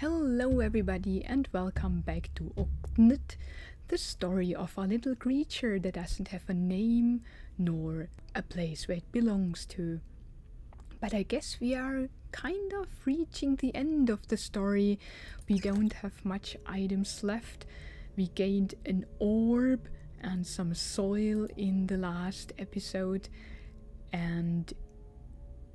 Hello, everybody, and welcome back to Oknytt, the story of a little creature that doesn't have a name nor a place where it belongs to. But I guess we are kind of reaching the end of the story. We don't have much items left. We gained an orb and some soil in the last episode, and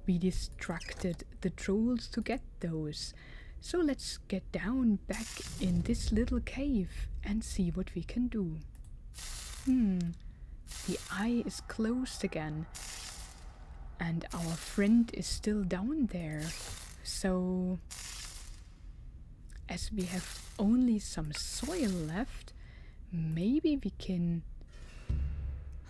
we distracted the trolls to get those. So let's get down back in this little cave and see what we can do. The eye is closed again, and our friend is still down there. So, as we have only some soil left, maybe we can...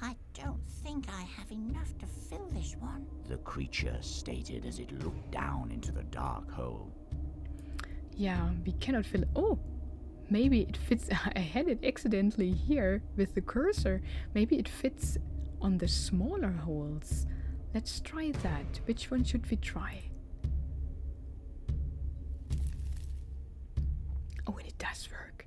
I don't think I have enough to fill this one, the creature stated as it looked down into the dark hole. Yeah, we cannot fill... Oh! Maybe it fits... I had it accidentally here with the cursor. Maybe it fits on the smaller holes. Let's try that. Which one should we try? Oh, and it does work.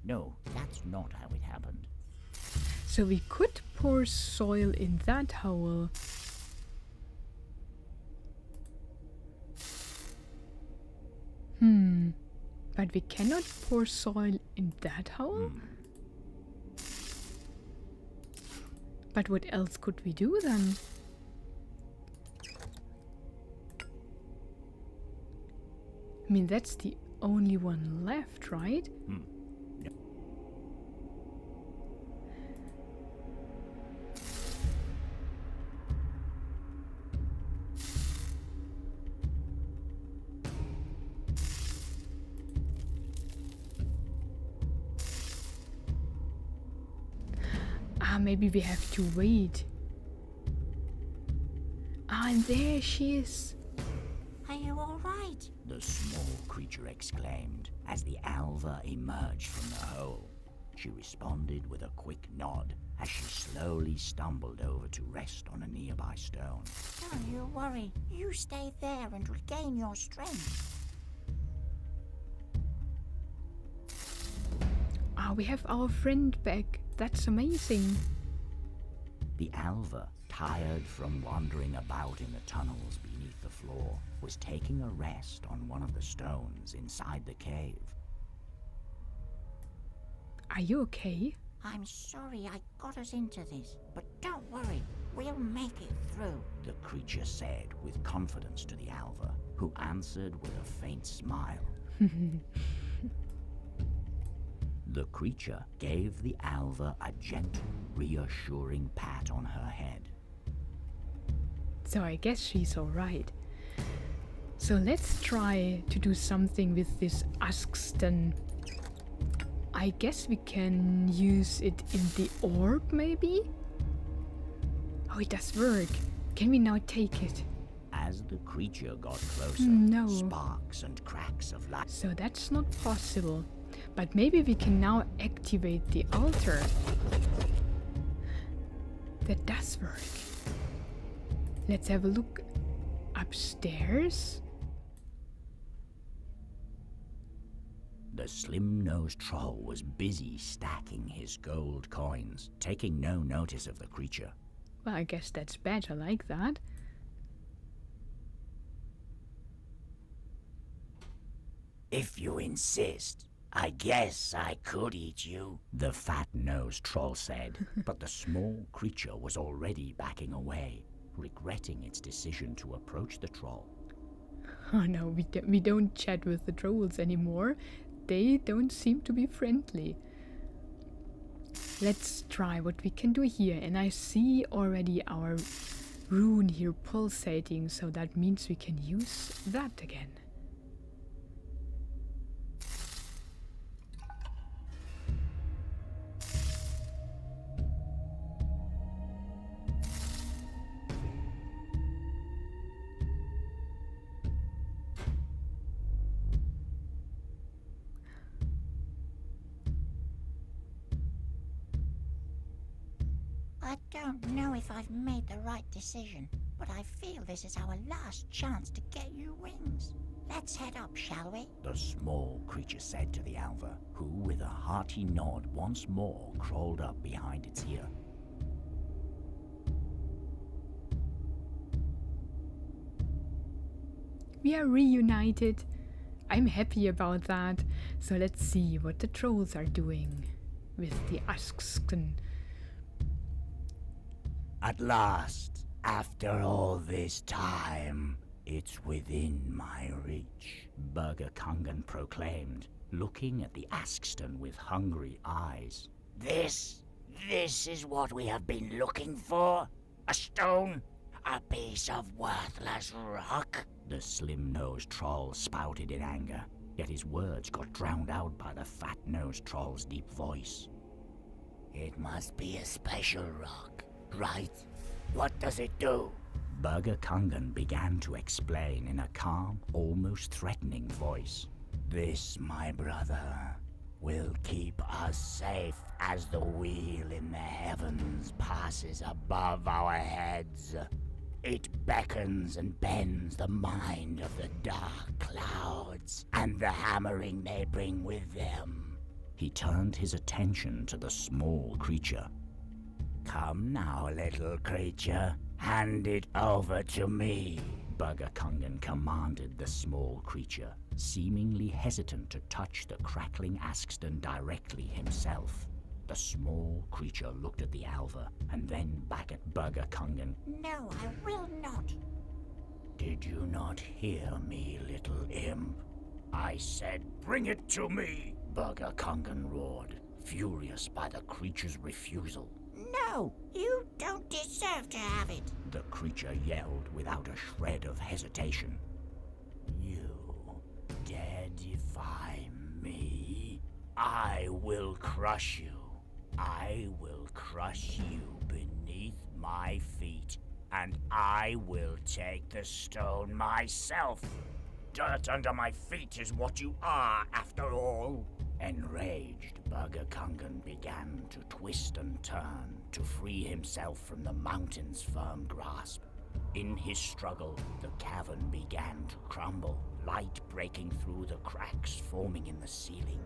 No, that's not how it happened. So we could pour soil in that hole. But we cannot pour soil in that hole? But what else could we do then? I mean, that's the only one left, right? No. Maybe we have to wait. And there she is. Are you all right? The small creature exclaimed as the alva emerged from the hole. She responded with a quick nod as she slowly stumbled over to rest on a nearby stone. Don't you worry. You stay there and regain your strength. We have our friend back. That's amazing. The alva, tired from wandering about in the tunnels beneath the floor, was taking a rest on one of the stones inside the cave. Are you okay? I'm sorry I got us into this, but don't worry. We'll make it through, the creature said with confidence to the alva, who answered with a faint smile. The creature gave the alva a gentle, reassuring pat on her head. So I guess she's alright. So let's try to do something with this Askston. I guess we can use it in the orb, maybe? Oh, it does work. Can we now take it? As the creature got closer, No. sparks and cracks of light. So that's not possible. But maybe we can now activate the altar. That does work. Let's have a look upstairs. The slim-nosed troll was busy stacking his gold coins, taking no notice of the creature. Well, I guess that's better like that. If you insist, I guess I could eat you, the fat-nosed troll said, but the small creature was already backing away, regretting its decision to approach the troll. Oh no, we don't chat with the trolls anymore. They don't seem to be friendly. Let's try what we can do here. And I see already our rune here pulsating, so that means we can use that again. I don't know if I've made the right decision, but I feel this is our last chance to get you wings. Let's head up, shall we? The small creature said to the alva, who with a hearty nod once more crawled up behind its ear. We are reunited. I'm happy about that. So let's see what the trolls are doing with the Asksken. At last, after all this time, it's within my reach, Burger Kungan proclaimed, looking at the Askston with hungry eyes. This is what we have been looking for? A stone? A piece of worthless rock? The slim-nosed troll spouted in anger, yet his words got drowned out by the fat-nosed troll's deep voice. It must be a special rock, right? What does it do? Burger Kungan began to explain in a calm, almost threatening voice. This, my brother, will keep us safe as the wheel in the heavens passes above our heads. It beckons and bends the mind of the dark clouds and the hammering they bring with them. He turned his attention to the small creature. Come now, little creature. Hand it over to me, Burger Kungan commanded the small creature, seemingly hesitant to touch the crackling Askston directly himself. The small creature looked at the alva and then back at Burger Kungan. No, I will not. Did you not hear me, little imp? I said, bring it to me, Burger Kungan roared, furious by the creature's refusal. No, you don't deserve to have it. The creature yelled without a shred of hesitation. You dare defy me? I will crush you. I will crush you beneath my feet, and I will take the stone myself. Dirt under my feet is what you are, after all. Enraged, Burger Kungan began to twist and turn to free himself from the mountain's firm grasp. In his struggle, the cavern began to crumble, light breaking through the cracks forming in the ceiling.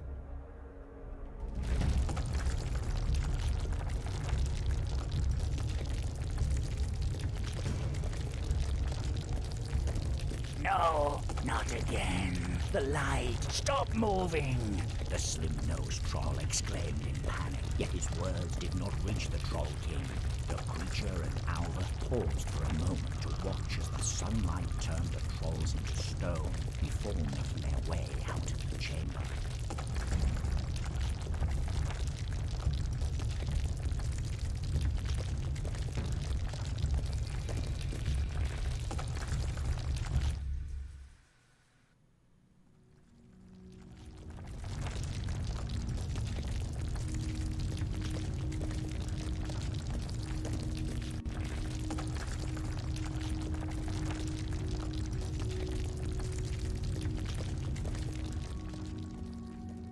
No, not again. The light. Stop moving! The slim-nosed troll exclaimed in panic, yet his words did not reach the Troll King. The creature and alva paused for a moment to watch as the sunlight turned the trolls into stone before making their way out of the chamber.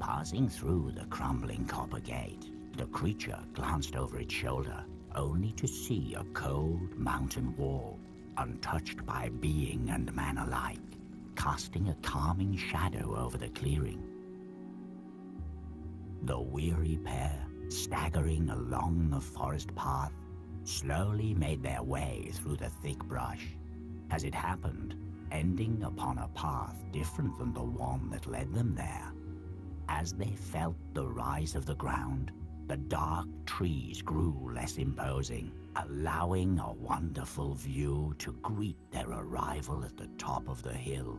Passing through the crumbling copper gate, the creature glanced over its shoulder, only to see a cold mountain wall, untouched by being and man alike, casting a calming shadow over the clearing. The weary pair, staggering along the forest path, slowly made their way through the thick brush. As it happened, ending upon a path different than the one that led them there. As they felt the rise of the ground, the dark trees grew less imposing, allowing a wonderful view to greet their arrival at the top of the hill.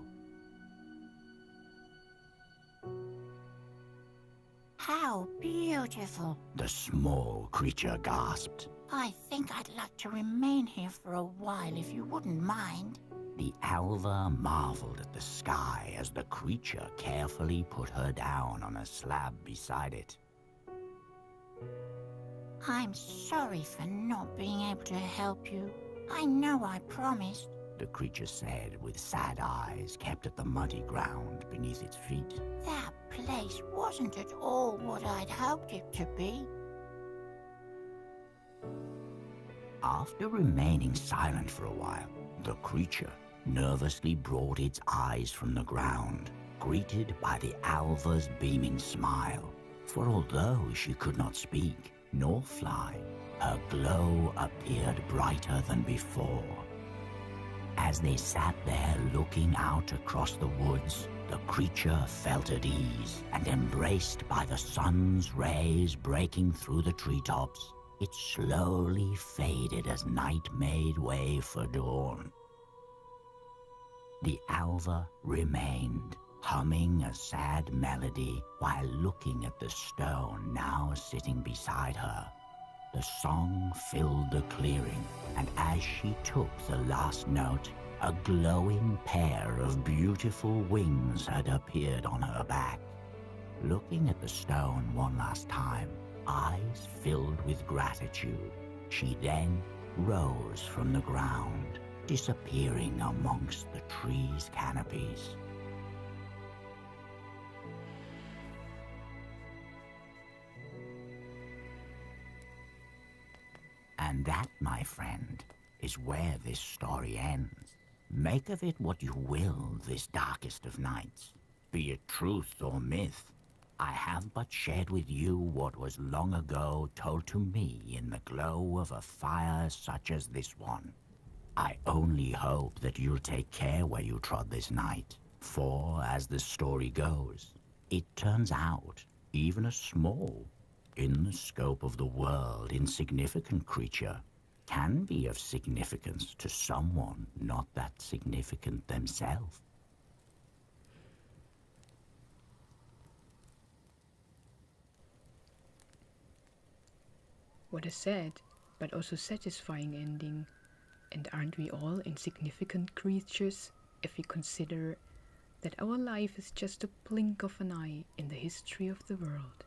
How beautiful. The small creature gasped. I think I'd like to remain here for a while if you wouldn't mind. The alva marveled at the sky as the creature carefully put her down on a slab beside it. I'm sorry for not being able to help you. I know I promised. The creature said with sad eyes kept at the muddy ground beneath its feet. That place wasn't at all what I'd hoped it to be. After remaining silent for a while, the creature nervously brought its eyes from the ground, greeted by the alva's beaming smile. For although she could not speak nor fly, her glow appeared brighter than before. As they sat there looking out across the woods, the creature felt at ease, and embraced by the sun's rays breaking through the treetops, it slowly faded as night made way for dawn. The alva remained, humming a sad melody while looking at the stone now sitting beside her. The song filled the clearing, and as she took the last note, a glowing pair of beautiful wings had appeared on her back. Looking at the stone one last time, eyes filled with gratitude, she then rose from the ground, disappearing amongst the trees' canopies. And that, my friend, is where this story ends. Make of it what you will this darkest of nights, be it truth or myth. I have but shared with you what was long ago told to me in the glow of a fire such as this one. I only hope that you'll take care where you trod this night, for as the story goes, it turns out even a small, in the scope of the world, insignificant creature can be of significance to someone not that significant themselves. What a sad, but also satisfying ending. And aren't we all insignificant creatures if we consider that our life is just a blink of an eye in the history of the world?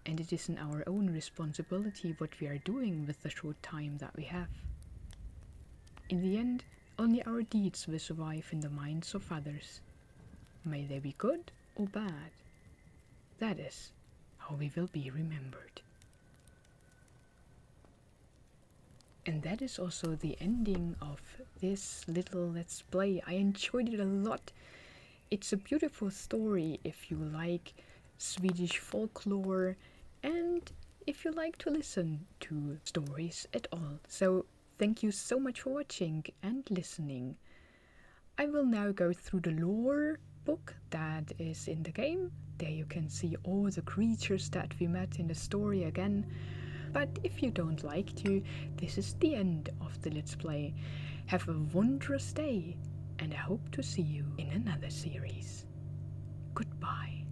And it is in our own responsibility what we are doing with the short time that we have. In the end, only our deeds will survive in the minds of others. May they be good or bad. That is how we will be remembered. And that is also the ending of this little Let's Play. I enjoyed it a lot. It's a beautiful story if you like Swedish folklore and if you like to listen to stories at all. So thank you so much for watching and listening. I will now go through the lore book that is in the game. There you can see all the creatures that we met in the story again. But if you don't like to, this is the end of the Let's Play. Have a wondrous day, and I hope to see you in another series. Goodbye.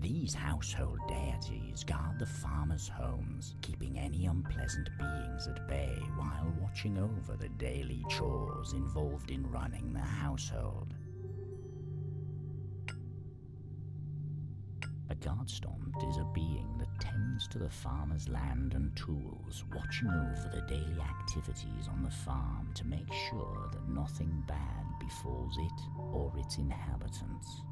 These household deities guard the farmers' homes, keeping any unpleasant beings at bay while watching over the daily chores involved in running the household. A guardstomp is a being that tends to the farmer's land and tools, watching over the daily activities on the farm to make sure that nothing bad befalls it or its inhabitants.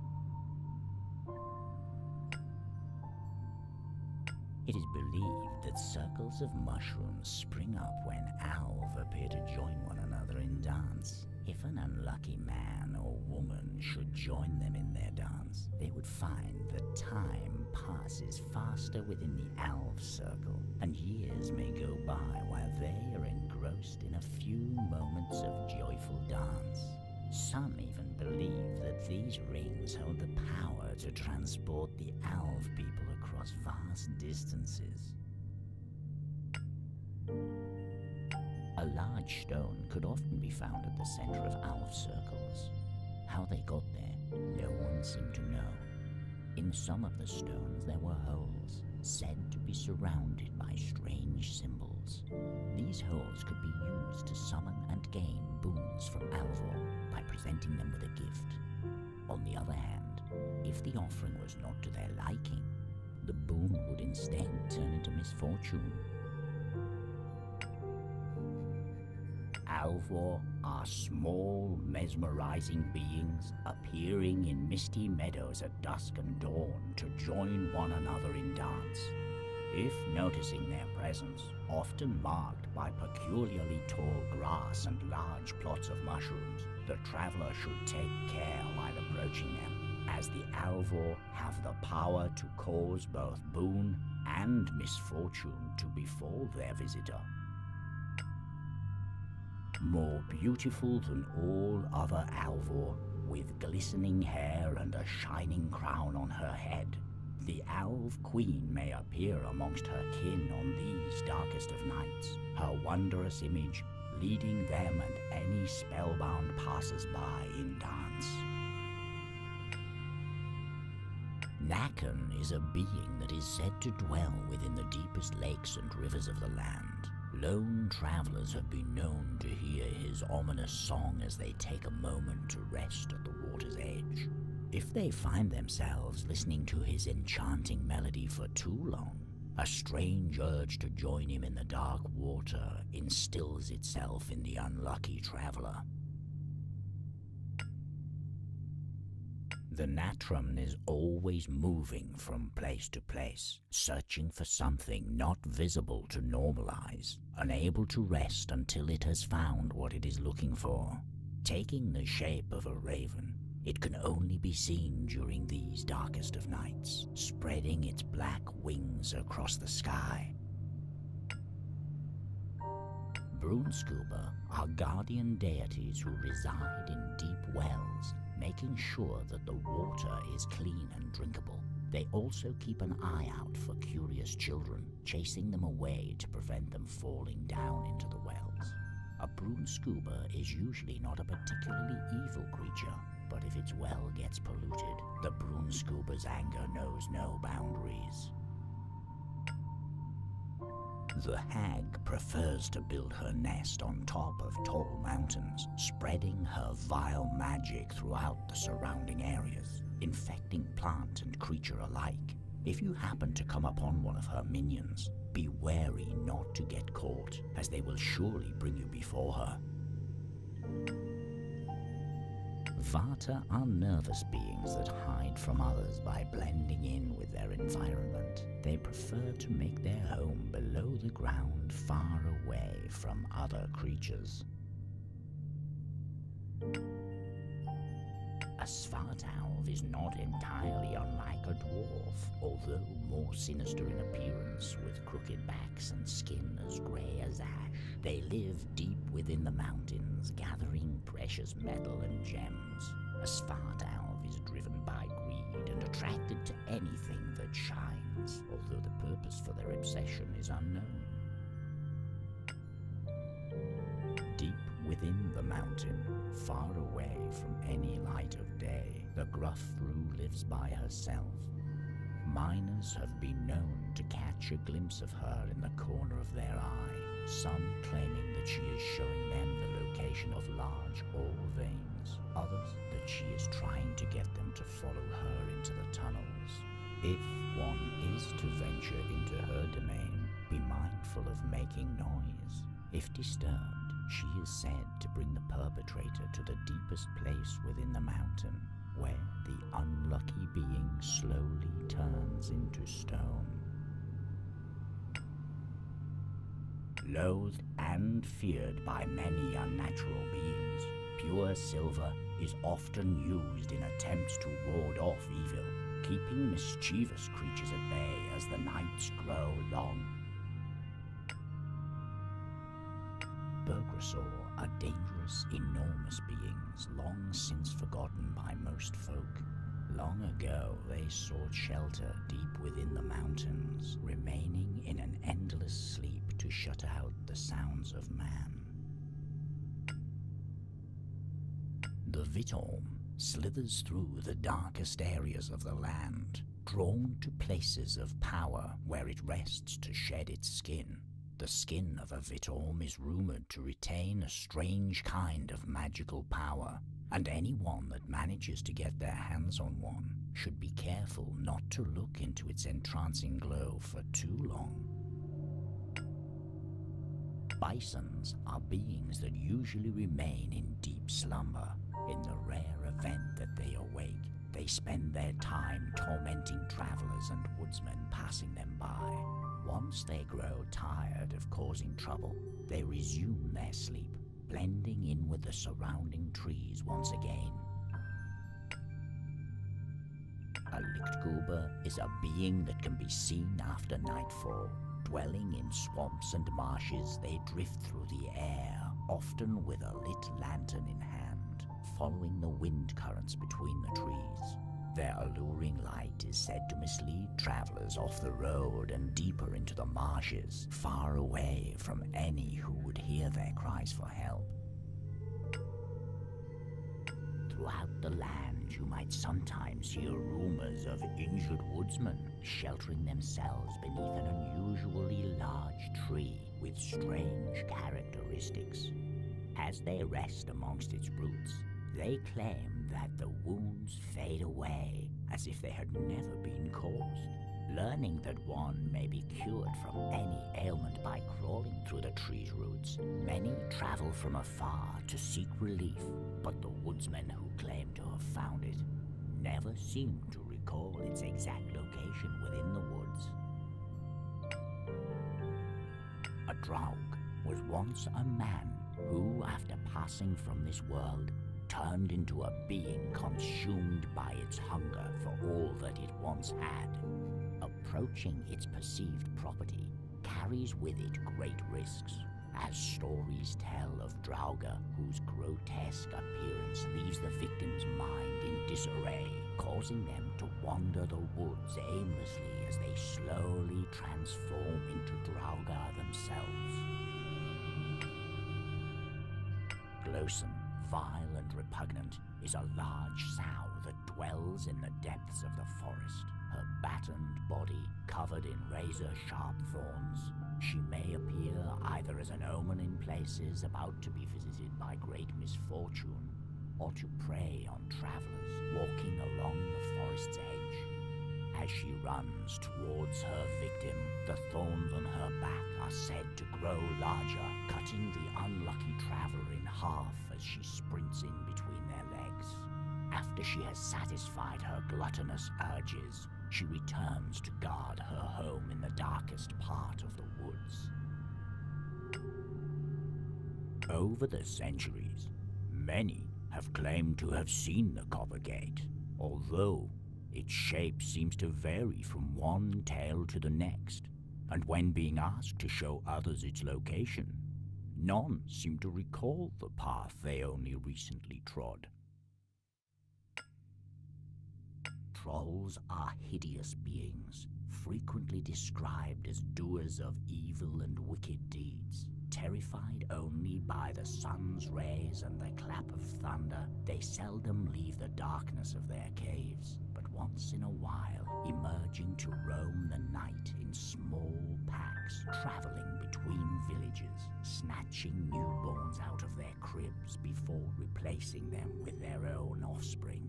It is believed that circles of mushrooms spring up when alva appear to join one another in dance. If an unlucky man or woman should join them in their dance, they would find that time passes faster within the alv circle, and years may go by while they are engrossed in a few moments of joyful dance. Some even believe that these rings hold the power to transport the alv people across vast distances. A large stone could often be found at the center of alv circles. How they got there, no one seemed to know. In some of the stones there were holes, said to be surrounded by strange symbols. These holes could be used to summon and gain boons from alvor by presenting them with a gift. On the other hand, if the offering was not to their liking, the boon would instead turn into misfortune. Alvor are small, mesmerizing beings appearing in misty meadows at dusk and dawn to join one another in dance. If noticing their presence, often marked by peculiarly tall grass and large plots of mushrooms, the traveler should take care while approaching them, as the alva have the power to cause both boon and misfortune to befall their visitor. More beautiful than all other alva, with glistening hair and a shining crown on her head, the Alv Queen may appear amongst her kin on these darkest of nights, her wondrous image leading them and any spellbound passers-by in dance. Nakan is a being that is said to dwell within the deepest lakes and rivers of the land. Lone travelers have been known to hear his ominous song as they take a moment to rest at the water's edge. If they find themselves listening to his enchanting melody for too long, a strange urge to join him in the dark water instills itself in the unlucky traveler. The natrum is always moving from place to place, searching for something not visible to normalize, unable to rest until it has found what it is looking for. Taking the shape of a raven, it can only be seen during these darkest of nights, spreading its black wings across the sky. Brunskuba are guardian deities who reside in deep wells, making sure that the water is clean and drinkable. They also keep an eye out for curious children, chasing them away to prevent them falling down into the wells. A Brunskuba is usually not a particularly evil creature, but if its well gets polluted, the Brunskuba's anger knows no boundaries. The hag prefers to build her nest on top of tall mountains, spreading her vile magic throughout the surrounding areas, infecting plant and creature alike. If you happen to come upon one of her minions, be wary not to get caught, as they will surely bring you before her. Vata are nervous beings that hide from others by blending in with their environment. They prefer to make their home below the ground, far away from other creatures. A Svartalv is not entirely unlike a dwarf, although more sinister in appearance, with crooked backs and skin as grey as ash. They live deep within the mountains, gathering precious metal and gems. A Svartalv is driven by greed and attracted to anything that shines, although the purpose for their obsession is unknown. Deep within the mountain, far away from any light of day, the gruff Roo lives by herself. Miners have been known to catch a glimpse of her in the corner of their eye, some claiming that she is showing them the location of large ore veins, others that she is trying to get them to follow her into the tunnels. If one is to venture into her domain, be mindful of making noise. If disturbed, she is said to bring the perpetrator to the deepest place within the mountain, where the unlucky being slowly turns into stone. Loathed and feared by many unnatural beings, pure silver is often used in attempts to ward off evil, keeping mischievous creatures at bay as the nights grow long. Burgrasaur are dangerous, enormous beings, long since forgotten by most folk. Long ago, they sought shelter deep within the mountains, remaining in an endless sleep to shut out the sounds of man. The Vitorm slithers through the darkest areas of the land, drawn to places of power where it rests to shed its skin. The skin of a Vitorm is rumored to retain a strange kind of magical power, and anyone that manages to get their hands on one should be careful not to look into its entrancing glow for too long. Bisons are beings that usually remain in deep slumber. In the rare event that they awake, They spend their time tormenting travelers and woodsmen passing them by. Once they grow tired of causing trouble, they resume their sleep, blending in with the surrounding trees once again. A Lichtgruber is a being that can be seen after nightfall. Dwelling in swamps and marshes, they drift through the air, often with a lit lantern in hand, following the wind currents between the trees. Their alluring light is said to mislead travelers off the road and deeper into the marshes, far away from any who would hear their cries for help. Throughout the land, you might sometimes hear rumors of injured woodsmen sheltering themselves beneath an unusually large tree with strange characteristics. As they rest amongst its roots, they claim that the wounds fade away as if they had never been caused. Learning that one may be cured from any ailment by crawling through the tree's roots, many travel from afar to seek relief, but the woodsmen who claim to have found it never seem to recall its exact location within the woods. A Draug was once a man who, after passing from this world, turned into a being consumed by its hunger for all that it once had. Approaching its perceived property carries with it great risks, as stories tell of Drauga whose grotesque appearance leaves the victim's mind in disarray, causing them to wander the woods aimlessly as they slowly transform into Drauga themselves. Glosen, vile and repugnant, is a large sow that dwells in the depths of the forest, her battened body covered in razor-sharp thorns. She may appear either as an omen in places about to be visited by great misfortune, or to prey on travelers walking along the forest's edge. As she runs towards her victim, the thorns on her back are said to grow larger, cutting the unlucky traveler in half as she sprints in between their legs. After she has satisfied her gluttonous urges, she returns to guard her home in the darkest part of the woods. Over the centuries, many have claimed to have seen the Copper Gate, although its shape seems to vary from one tale to the next, and when being asked to show others its location, none seem to recall the path they only recently trod. Trolls are hideous beings, frequently described as doers of evil and wicked deeds. Terrified only by the sun's rays and the clap of thunder, they seldom leave the darkness of their caves, but once in a while emerging to roam the night in small packs, traveling between villages, snatching newborns out of their cribs before replacing them with their own offspring.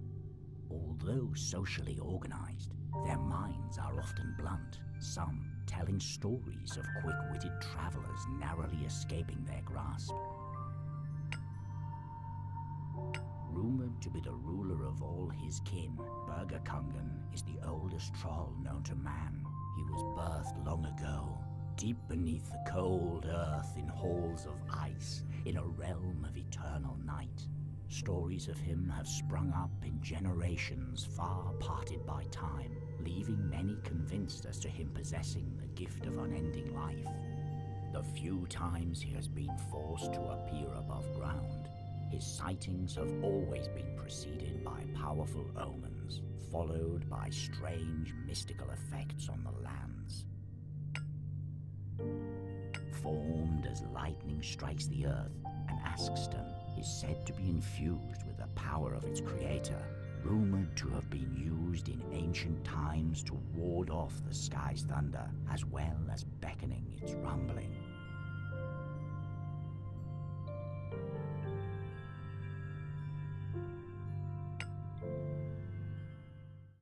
Although socially organized, their minds are often blunt, some telling stories of quick-witted travelers narrowly escaping their grasp. Rumored to be the ruler of all his kin, Bergerkungen is the oldest troll known to man. He was birthed long ago, deep beneath the cold earth in halls of ice, in a realm of eternal night. Stories of him have sprung up in generations far parted by time, leaving many convinced as to him possessing the gift of unending life. The few times he has been forced to appear above ground, his sightings have always been preceded by powerful omens, followed by strange mystical effects on the lands. Formed as lightning strikes the earth, an askstone is said to be infused with the power of its creator, rumored to have been used in ancient times to ward off the sky's thunder, as well as beckoning its rumbling.